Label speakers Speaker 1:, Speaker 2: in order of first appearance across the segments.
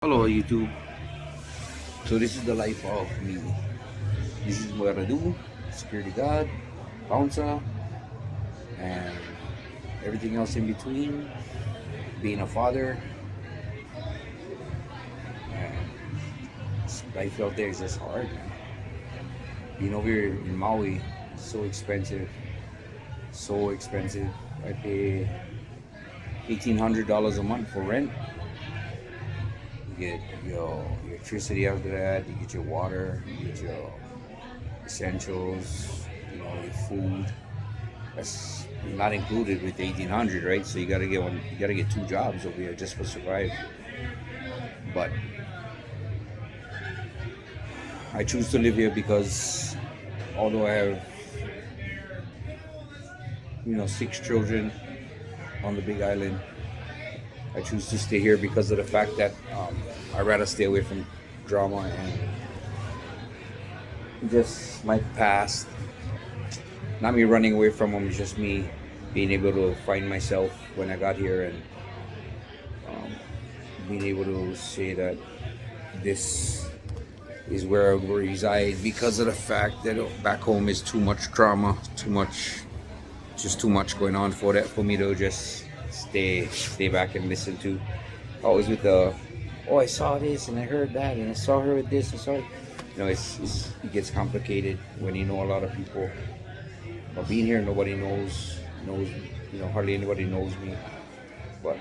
Speaker 1: Hello YouTube. So this is the life of me. This is what I do. Security guard, bouncer, and everything else in between. Being a father, and life out there is just hard. Being over here in Maui is so expensive. So expensive. I pay $1,800 a month for rent. You get your electricity after that. You get your water. You get your essentials. Your food. That's not included with the 1,800, right? So you gotta get one. You gotta get two jobs over here just for survive. But I choose to live here because although I have 6 children on the Big Island, I choose to stay here because of the fact that I'd rather stay away from drama and just my past. Not me running away from them, it's just me being able to find myself when I got here and being able to say that this is where I reside because of the fact that back home is too much drama, just too much going on for me to just stay back and listen to. Always with the, oh, I saw this and I heard that and I saw her with this and saw it. It gets complicated when you know a lot of people. But being here, nobody knows, hardly anybody knows me. But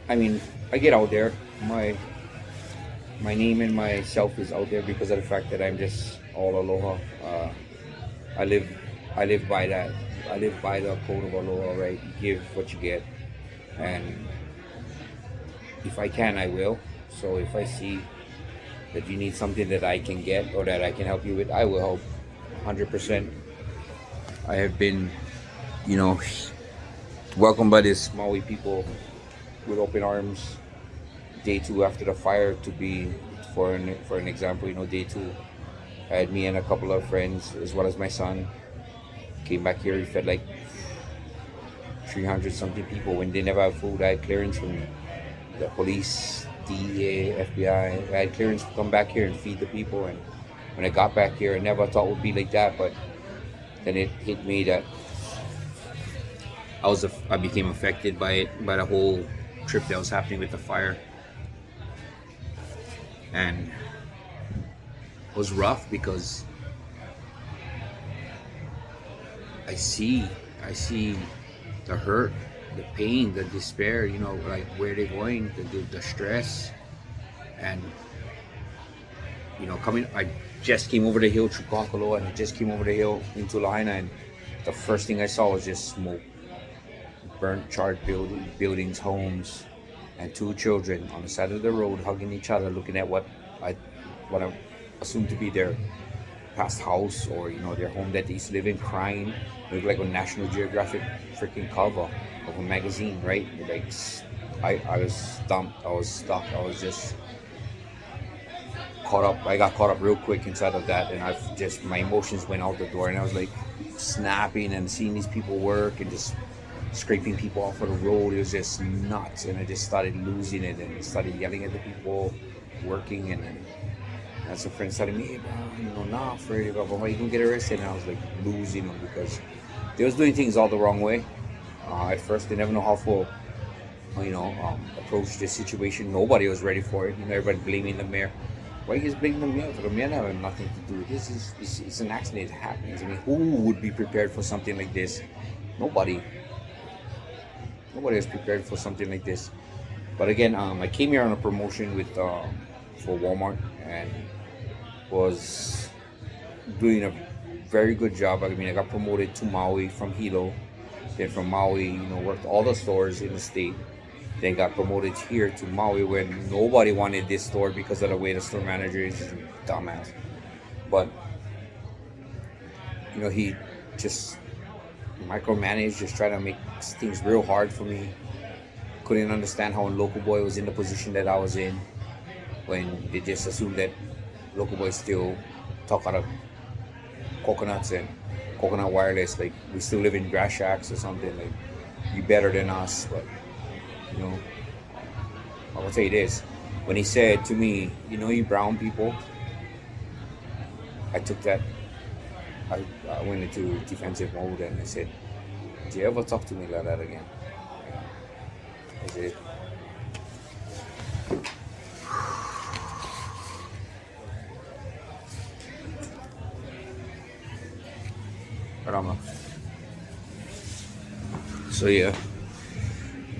Speaker 1: I mean, I get out there. My name and myself is out there because of the fact that I'm just all aloha. I live by that. I live by the code of aloha, right? Give what you get, and if I can, I will. So if I see that you need something that I can get or that I can help you with, I will help 100%. I have been, welcomed by this Maui people with open arms. Day 2 after the fire, to be for an example, day 2, I had me and a couple of friends as well as my son came back here. We fed like 300 something people when they never have food. I had clearance from the police, DEA, FBI. I had clearance to come back here and feed the people. And when I got back here, I never thought it would be like that. But then it hit me that I became affected by it, by the whole trip that was happening with the fire. And it was rough because I see the hurt, the pain, the despair, like where they're going, the stress. And I just came over the hill through Kakalo, and I just came over the hill into Lahaina, and the first thing I saw was just smoke, burnt, charred buildings, homes, and 2 children on the side of the road hugging each other, looking at what I assumed to be their past house or their home that they used to live in, crying. It looked like a National Geographic freaking cover of a magazine, right? Like I was stumped, I was stuck, I was just caught up. I got caught up real quick inside of that, and my emotions went out the door, and I was like snapping and seeing these people work and just scraping people off of the road. It was just nuts, and I just started losing it and started yelling at the people working, and then that's a friend started me, hey bro, nah, afraid about why you gonna get arrested. And I was like losing them because they was doing things all the wrong way. At first, they never know how to approach the situation. Nobody was ready for it. Everybody blaming the mayor. Why you guys blaming the mayor? The mayor have nothing to do with this. It's an accident. It happens. I mean, who would be prepared for something like this? Nobody is prepared for something like this. But again, I came here on a promotion for Walmart and was doing a very good job. I mean, I got promoted to Maui from Hilo. Then from Maui, worked all the stores in the state. Then got promoted here to Maui when nobody wanted this store because of the way the store manager is a dumbass. But he just micromanaged, just trying to make things real hard for me. Couldn't understand how a local boy was in the position that I was in, when they just assumed that local boys still talk out of coconuts and coconut wireless, like we still live in grass shacks or something, like you better than us. But I will tell you this, when he said to me, you brown people, I took that. I went into defensive mode and I said, "Do you ever talk to me like that again?" I said, "Rama." So yeah,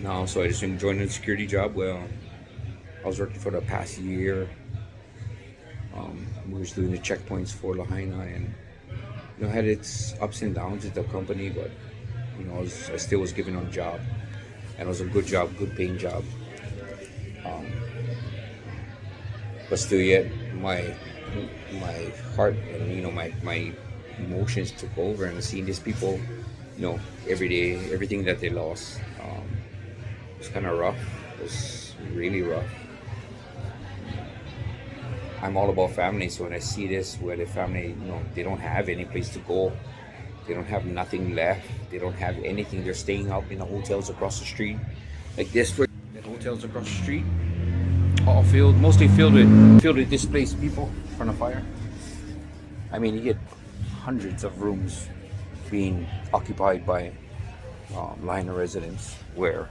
Speaker 1: no. So I just joined a security job. Well, I was working for the past year. We was doing the checkpoints for Lahaina, and had its ups and downs at the company, but I still was given a job, and it was a good job, good paying job. But still, yet my heart and my emotions took over, and seeing these people, every day, everything that they lost, it was kind of rough. It was really rough. I'm all about family, so when I see this, where the family, they don't have any place to go, they don't have nothing left, they don't have anything. They're staying out in the hotels across the street, like this. For the hotels across the street, all mostly filled with displaced people from the fire. I mean, you get hundreds of rooms being occupied by Lahaina residents where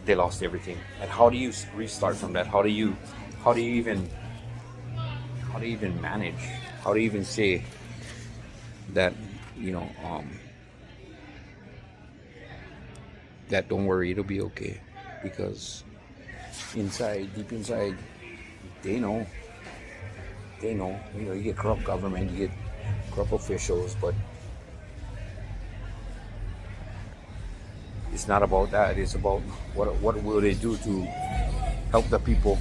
Speaker 1: they lost everything. And how do you restart from that? How do you even manage? How do you even say that that don't worry, it'll be okay? Because deep inside, they know. You get corrupt government, you get corrupt officials, but it's not about that. It's about what will they do to help the people.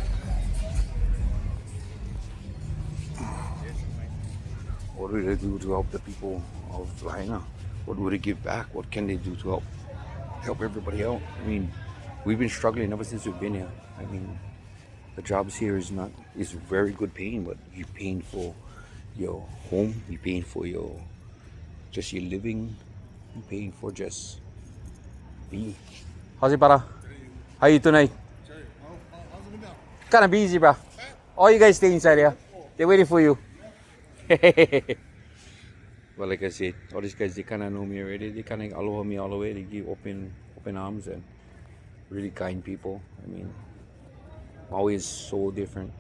Speaker 1: What will they do to help the people of Lahaina? What will they give back? What can they do to help everybody out? I mean, we've been struggling ever since we've been here. I mean, the jobs here is very good paying, but you're paying for your home, you're paying for your living, you're paying for just be. How's it, brother? How you tonight? Kind of busy, bro. All you guys stay inside here. They're waiting for you. But like I said, all these guys, they kind of know me already. They kind of aloha me all the way. They give open arms and really kind people. I mean, Maui is so different.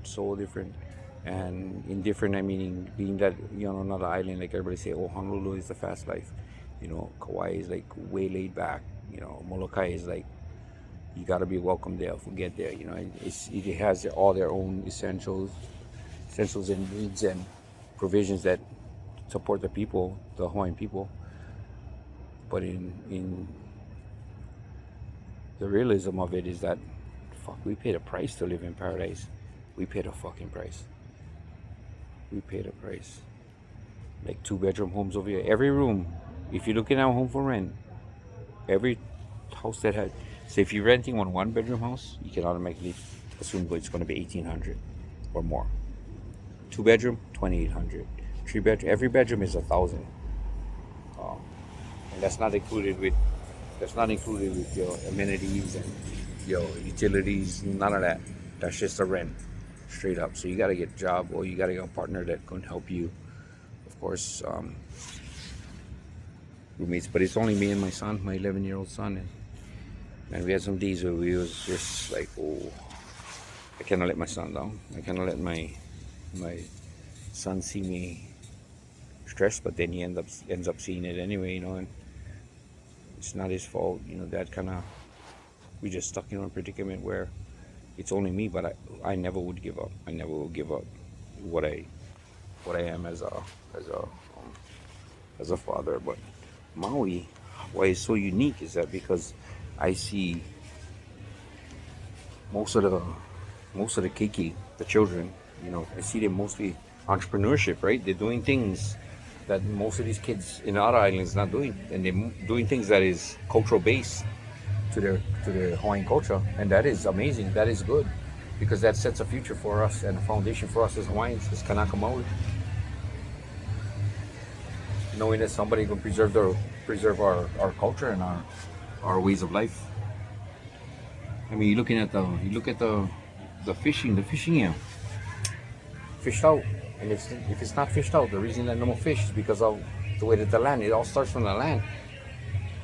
Speaker 1: And indifferent, I mean, being that, not an island, like everybody say, oh, Honolulu is the fast life. Kauai is like way laid back. Molokai is like, you got to be welcome there, forget there. It has all their own essentials and needs and provisions that support the people, the Hawaiian people. But in the realism of it is that, fuck, we paid a price to live in paradise. We paid a fucking price. We paid a price. Like 2-bedroom homes over here. Every room, if you're looking at a home for rent, every house that had, say if you're renting on 1-bedroom house, you can automatically assume it's going to be $1,800 or more. 2-bedroom, $2,800. 3-bedroom, every bedroom is $1,000. And that's not included with your amenities and your utilities, none of that. That's just a rent, straight up. So you got to get a job, or you got to get a partner that can help you. Of course, roommates, but it's only me and my son, my 11-year-old son. And we had some days where we was just like, oh, I cannot let my son down. I cannot let my son see me stressed, but then he ends up seeing it anyway, and it's not his fault. That kind of, we just stuck in a predicament where it's only me, but I never would give up. I never will give up what I am as a father. But Maui, why it's so unique is that because I see most of the keiki, the children, I see them mostly entrepreneurship, right? They're doing things that most of these kids in other islands not doing, and they're doing things that is cultural based to their Hawaiian culture, and that is amazing. That is good, because that sets a future for us and a foundation for us as Hawaiians, as Kanaka Maui. Knowing that somebody can preserve our culture and our ways of life. I mean, you look at the the fishing here. Fished out. And if it's not fished out, the reason that no more fish is because of the way that the land, it all starts from the land.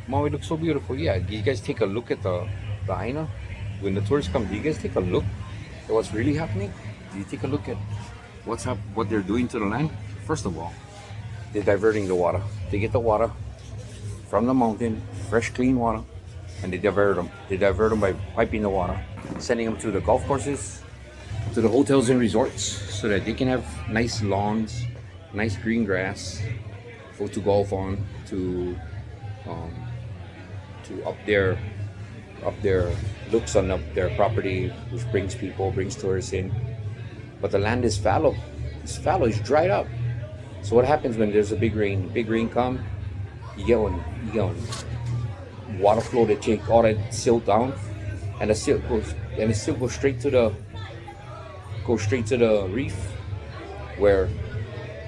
Speaker 1: Mom, it looks so beautiful. Yeah, do you guys take a look at the Aina? When the tourists come, do you guys take a look at what's really happening? Do you take a look at what they're doing to the land? First of all, they're diverting the water. They get the water from the mountain, fresh, clean water, and they divert them. They divert them by piping the water, sending them to the golf courses, to the hotels and resorts, so that they can have nice lawns, nice green grass to golf on, to up their looks on their property, which brings tourists in. But the land is fallow. It's fallow. It's dried up. So what happens when there's a big rain? Big rain come, you get one water flow that take all that silt down, and the silt goes straight to the reef, where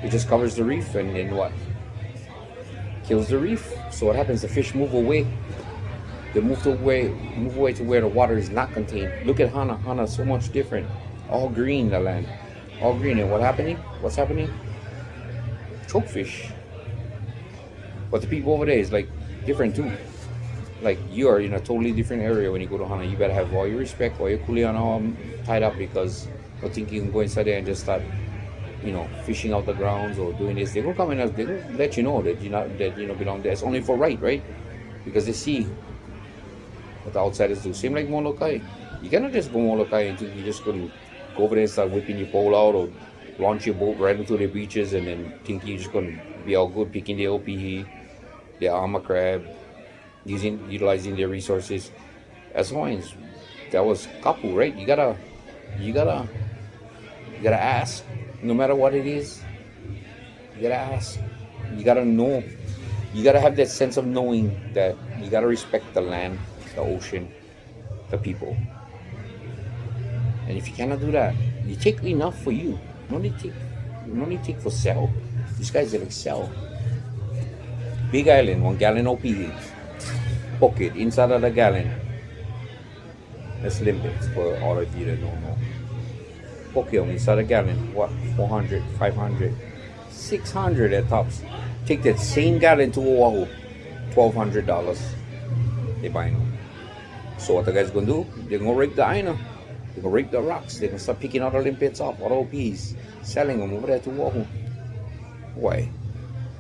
Speaker 1: it just covers the reef, and then what? Kills the reef. So what happens? The fish move away. They move away to where the water is not contained. Look at Hana. Hana, so much different. All green, the land. All green. And what's happening? Chokefish. But the people over there is like different too. Like you are in a totally different area when you go to Hana. You better have all your respect, all your kuleana all tied up, because I think you can go inside there and just start, fishing out the grounds or doing this. They're gonna come in and they're gonna let you know that you belong there. It's only for right? Because they see what the outsiders do. Same like Molokai. You cannot just go Molokai and think you're just gonna go over there and start whipping your pole out or launch your boat right into the beaches and then think you're just gonna be all good picking the opihi, the ama crab, utilizing their resources. As Hawaiians, that was kapu, right? You gotta ask, no matter what it is. You gotta ask. You gotta know. You gotta have that sense of knowing that you gotta respect the land, the ocean, the people. And if you cannot do that, you take enough for you. No need take for sell. These guys that excel. Big Island, 1 gallon OPE. Pocket inside of the gallon. That's limits for all of you that don't know. Pocket inside a gallon. What? 400, 500, 600 at tops. Take that same gallon to Oahu. $1,200. They buying them. So what the guys gonna do? They're gonna rake the Aina. They're gonna rake the rocks. They're gonna start picking all the limpets off, all the OPs, selling them over there to Oahu. Why?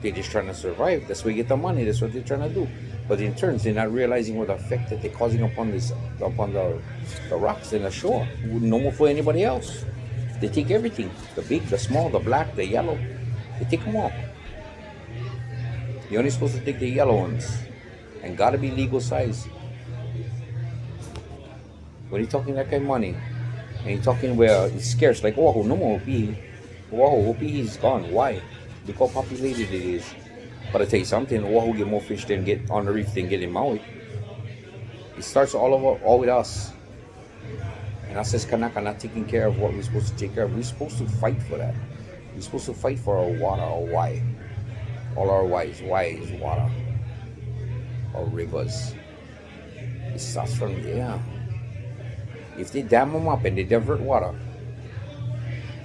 Speaker 1: They're just trying to survive. That's where you get the money. That's what they're trying to do. But in turn, they're not realizing what the effect that they're causing upon the rocks and the shore. No more for anybody else. They take everything. The big, the small, the black, the yellow. They take them all. You're only supposed to take the yellow ones. And gotta be legal size. When you're talking that kind of money, and you're talking where it's scarce, like Oahu, no more OPE. Oahu, OPE is gone. Why? Look how populated it is. But I tell you something, Oahu get more fish than get on the reef than get in Maui. It starts all with us. And us as Kanaka not taking care of what we're supposed to take care of. We're supposed to fight for that. We're supposed to fight for our water, our why. All our whys. Why is water. Our rivers. It starts from there. If they dam them up and they divert water,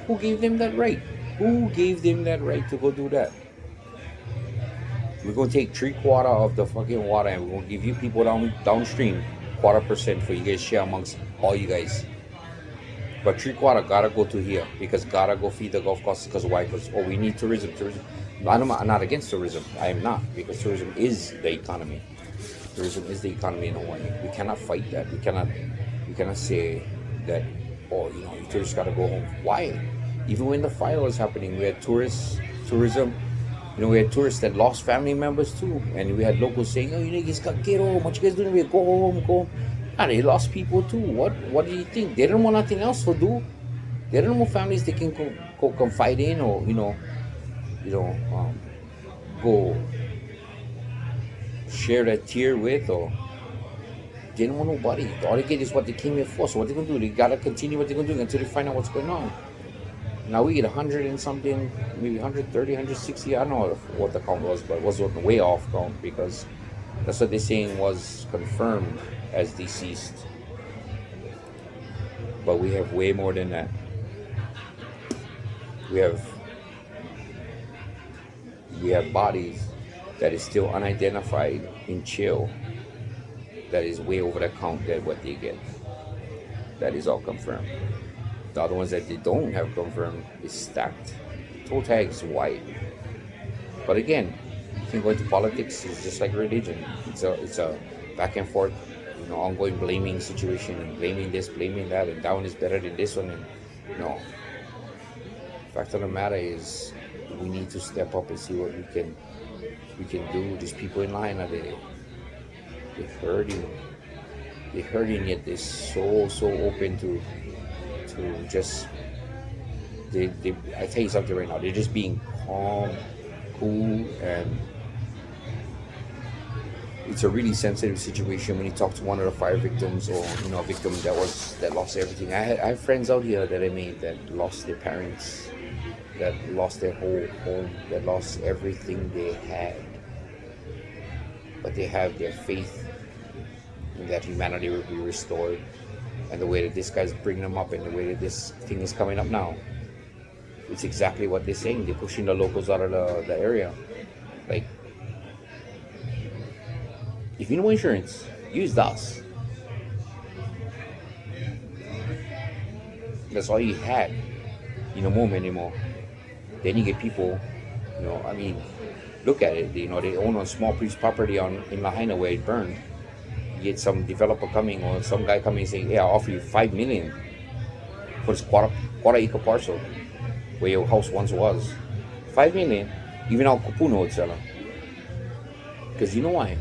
Speaker 1: who gave them that right? Who gave them that right to go do that? We're going to take 3/4 of the fucking water and we're going to give you people downstream 0.25% for you guys share amongst all you guys. But 3/4 gotta go to here because gotta go feed the golf courses. Because why? Because we need tourism. I'm not against tourism. I am not, because tourism is the economy. Tourism is the economy in Hawaii. We cannot fight that. We cannot say that, you tourists gotta go home. Why? Even when the fire was happening, we had tourism. We had tourists that lost family members too, and we had locals saying, "Oh, you guys got get home. What you guys doing? Go home." And they lost people too. What do you think? They don't want nothing else to do. They don't want families they can go confide in, or go share that tear with, or they don't want nobody. All they get is what they came here for. So what they gonna do? They gotta continue what they're gonna do until they find out what's going on. Now we get 100 and something, maybe 130, 160. I don't know what the count was, but it was way off count because that's what they're saying was confirmed as deceased. But we have way more than that. We have we have bodies that is still unidentified in chill, that is way over the count than what they get. That is all confirmed. The other ones that they don't have confirmed is stacked. Toe tags wide. But again, you can go into politics. It's just like religion. It's a back and forth, ongoing blaming situation and blaming this, blaming that, and that one is better than this one. And no, fact of the matter is, we need to step up and see what we can do. These people in line, they're hurting. They're hurting, yet they're so open to just they I tell you something right now, they're just being calm, cool, and it's a really sensitive situation when you talk to one of the fire victims, or a victim that lost everything. I have friends out here that I made that lost their parents, that lost their whole home, that lost everything they had, but they have their faith in that humanity will be restored. And the way that this guy's bringing them up, and the way that this thing is coming up now, it's exactly what they're saying. They're pushing the locals out of the area. Like, if you know insurance, use us. That's all you had in a moment anymore. Then you get people, look at it. They own a small piece of property in Lahaina where it burned. You get some developer coming, or some guy coming saying, "Hey, I'll offer you $5 million for this quarter acre parcel where your house once was." $5 million, even our kupuna would sell them. Because you know why?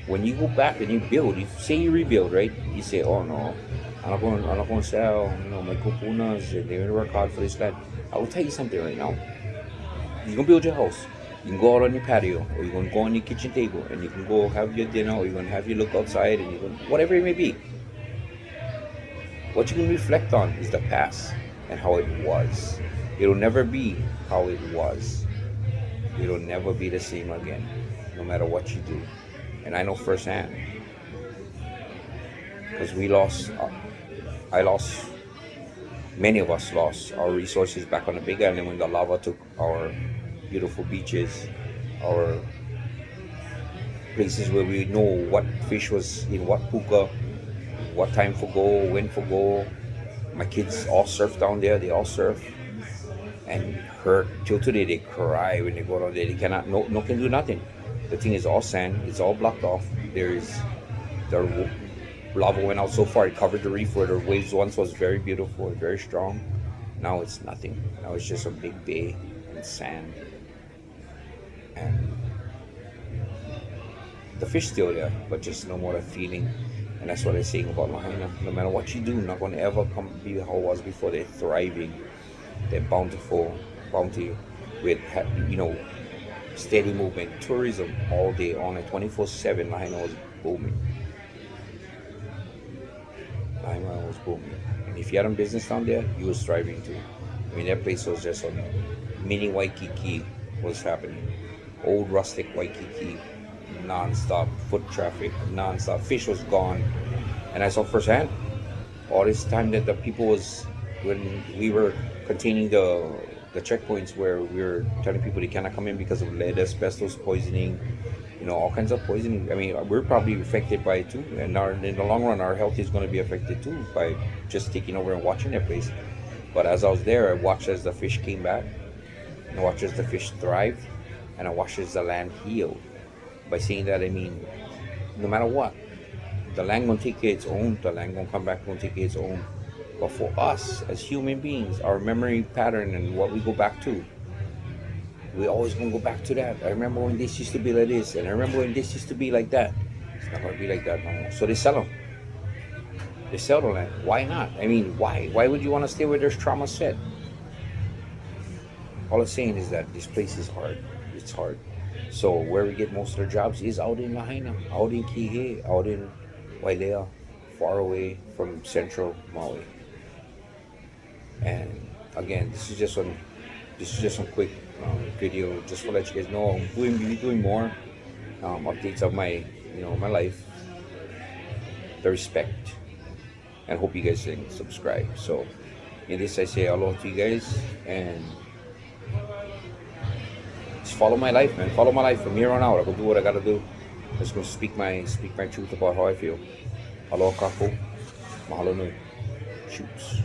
Speaker 1: When you go back and you build, say you rebuild, right? You say, "Oh no, I'm not going to sell, my kupunas, and they're going to work hard for this land." I will tell you something right now. You're going to build your house. You can go out on your patio, or you're going to go on your kitchen table, and you can go have your dinner, or you're going to have your look outside, and whatever it may be. What you can reflect on is the past and how it was. It'll never be how it was. It'll never be the same again, no matter what you do. And I know firsthand, because many of us lost our resources back on the Big Island when the lava took our beautiful beaches, our places where we know what fish was in what puka, what time for go, when for go. My kids all surf down there. They all surf and hurt till today. They cry when they go down there. They cannot, no can do nothing. The thing is all sand. It's all blocked off. The lava went out so far it covered the reef where the waves once was very beautiful and very strong. Now it's nothing. Now it's just a big bay and sand. And the fish still there, but just no more the feeling. And that's what I'm saying about Lahaina. No matter what you do, not going to ever come be how it was before. They're thriving. They're bounty with, steady movement. Tourism all day on it, 24/7. Lahaina was booming. Lahaina was booming. And if you had a business down there, you was thriving too. That place was just on mini Waikiki was happening. Old rustic Waikiki, non-stop foot traffic, non-stop. Fish was gone. And I saw firsthand all this time that the people was, when we were containing the checkpoints where we were telling people they cannot come in because of lead, asbestos poisoning, all kinds of poisoning. We're probably affected by it too. And in the long run, our health is going to be affected too by just taking over and watching that place. But as I was there, I watched as the fish came back, and I watched as the fish thrived, and I watched as the land healed. By saying that, no matter what, the land gonna take care of its own. The land gonna come back and take care of its own. But for us as human beings, our memory pattern and what we go back to, we always gonna go back to that. I remember when this used to be like this, and I remember when this used to be like that. It's not gonna be like that no more. So they sell them. They sell the land. Why not? Why? Why would you want to stay where there's trauma set? All I'm saying is that this place is hard. It's hard. So where we get most of our jobs is out in Lahaina, out in Kihei, out in Wailea, far away from central Maui. And again, this is just some quick video just to let you guys know I'm doing more updates of my my life. The respect. and hope you guys can subscribe. So in this I say hello to you guys, and just follow my life, man. Follow my life from here on out. I will do what I gotta do. Just gonna speak my truth about how I feel. Aloha kakou. Mahalo nui. Shoots.